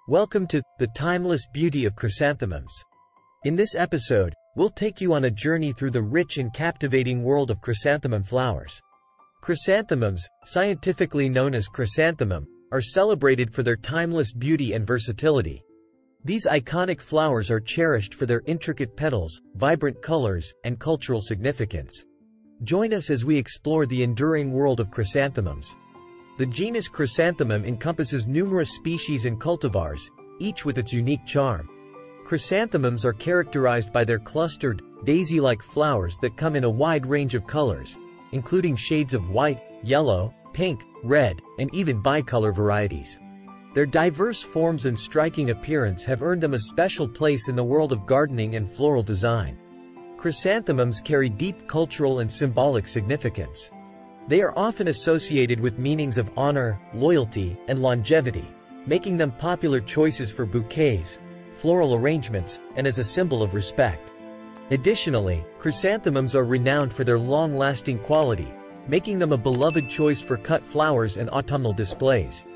Welcome to The Timeless Beauty of Chrysanthemums. In this episode, we'll take you on a journey through the rich and captivating world of chrysanthemum flowers. Chrysanthemums, scientifically known as chrysanthemum, are celebrated for their timeless beauty and versatility. These iconic flowers are cherished for their intricate petals, vibrant colors, and cultural significance. Join us as we explore the enduring world of chrysanthemums. The genus Chrysanthemum encompasses numerous species and cultivars, each with its unique charm. Chrysanthemums are characterized by their clustered, daisy-like flowers that come in a wide range of colors, including shades of white, yellow, pink, red, and even bicolor varieties. Their diverse forms and striking appearance have earned them a special place in the world of gardening and floral design. Chrysanthemums carry deep cultural and symbolic significance. They are often associated with meanings of honor, loyalty, and longevity, making them popular choices for bouquets, floral arrangements, and as a symbol of respect. Additionally, chrysanthemums are renowned for their long-lasting quality, making them a beloved choice for cut flowers and autumnal displays.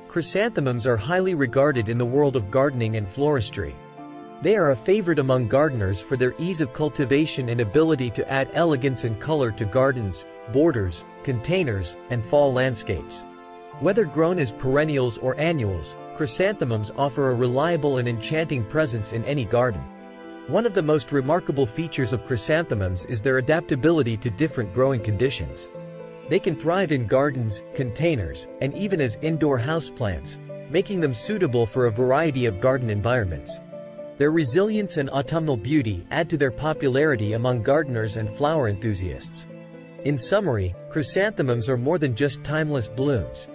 Chrysanthemums are highly regarded in the world of gardening and floristry. They are a favorite among gardeners for their ease of cultivation and ability to add elegance and color to gardens, borders, containers, and fall landscapes. Whether grown as perennials or annuals, chrysanthemums offer a reliable and enchanting presence in any garden. One of the most remarkable features of chrysanthemums is their adaptability to different growing conditions. They can thrive in gardens, containers, and even as indoor houseplants, making them suitable for a variety of garden environments. Their resilience and autumnal beauty add to their popularity among gardeners and flower enthusiasts. In summary, chrysanthemums are more than just timeless blooms.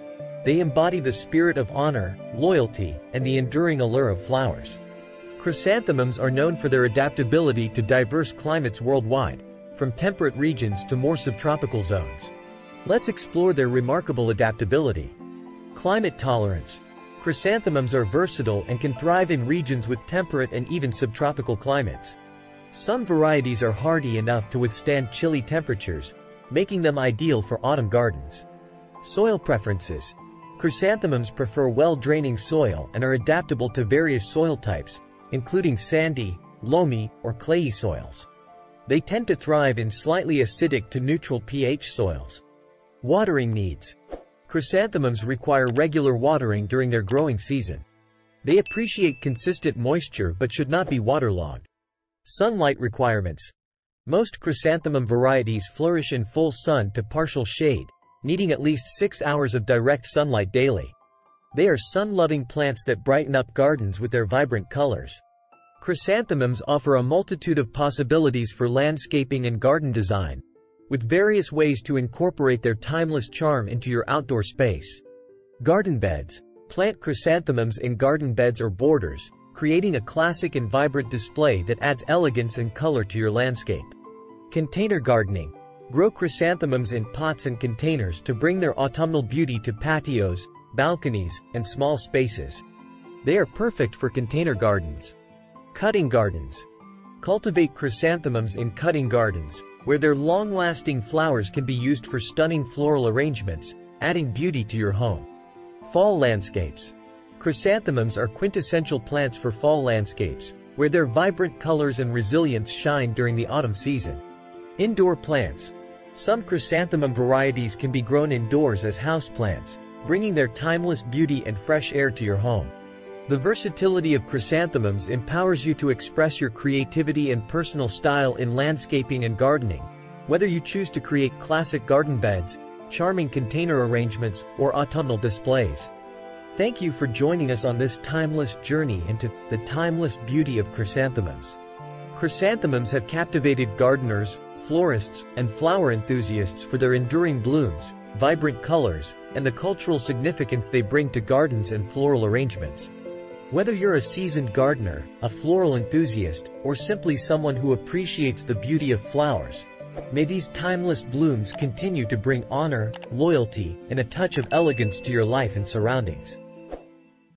They embody the spirit of honor, loyalty, and the enduring allure of flowers. Chrysanthemums are known for their adaptability to diverse climates worldwide, from temperate regions to more subtropical zones. Let's explore their remarkable adaptability. Climate tolerance. Chrysanthemums are versatile and can thrive in regions with temperate and even subtropical climates. Some varieties are hardy enough to withstand chilly temperatures, making them ideal for autumn gardens. Soil preferences. Chrysanthemums prefer well-draining soil and are adaptable to various soil types, including sandy, loamy, or clayey soils. They tend to thrive in slightly acidic to neutral pH soils. Watering needs. Chrysanthemums require regular watering during their growing season. They appreciate consistent moisture but should not be waterlogged. Sunlight requirements. Most chrysanthemum varieties flourish in full sun to partial shade, needing at least 6 hours of direct sunlight daily. They are sun-loving plants that brighten up gardens with their vibrant colors. Chrysanthemums offer a multitude of possibilities for landscaping and garden design, with various ways to incorporate their timeless charm into your outdoor space. Garden beds. Plant chrysanthemums in garden beds or borders, creating a classic and vibrant display that adds elegance and color to your landscape. Container gardening. Grow chrysanthemums in pots and containers to bring their autumnal beauty to patios, balconies, and small spaces. They are perfect for container gardens. Cutting gardens. Cultivate chrysanthemums in cutting gardens, where their long-lasting flowers can be used for stunning floral arrangements, adding beauty to your home. Fall landscapes. Chrysanthemums are quintessential plants for fall landscapes, where their vibrant colors and resilience shine during the autumn season. Indoor plants. Some chrysanthemum varieties can be grown indoors as houseplants, bringing their timeless beauty and fresh air to your home. The versatility of chrysanthemums empowers you to express your creativity and personal style in landscaping and gardening, whether you choose to create classic garden beds, charming container arrangements, or autumnal displays. Thank you for joining us on this timeless journey into the timeless beauty of chrysanthemums. Chrysanthemums have captivated gardeners, florists, and flower enthusiasts for their enduring blooms, vibrant colors, and the cultural significance they bring to gardens and floral arrangements. Whether you're a seasoned gardener, a floral enthusiast, or simply someone who appreciates the beauty of flowers, may these timeless blooms continue to bring honor, loyalty, and a touch of elegance to your life and surroundings.